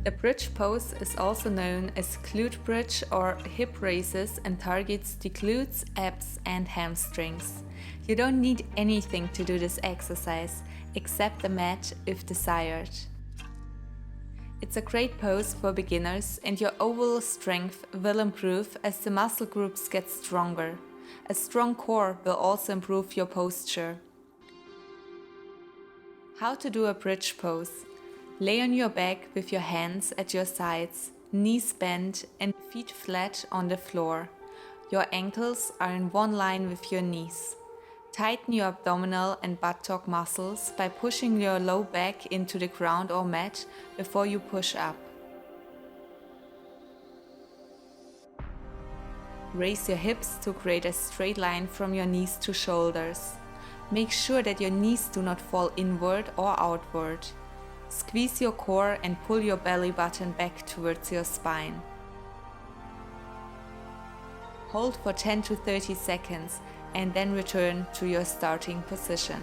A bridge pose is also known as glute bridge or hip raises and targets the glutes, abs and hamstrings. You don't need anything to do this exercise except a mat if desired. It's a great pose for beginners and your overall strength will improve as the muscle groups get stronger. A strong core will also improve your posture. How to do a bridge pose. Lay on your back with your hands at your sides, knees bent and feet flat on the floor. Your ankles are in one line with your knees. Tighten your abdominal and buttock muscles by pushing your low back into the ground or mat before you push up. Raise your hips to create a straight line from your knees to shoulders. Make sure that your knees do not fall inward or outward. Squeeze your core and pull your belly button back towards your spine. Hold for 10 to 30 seconds and then return to your starting position.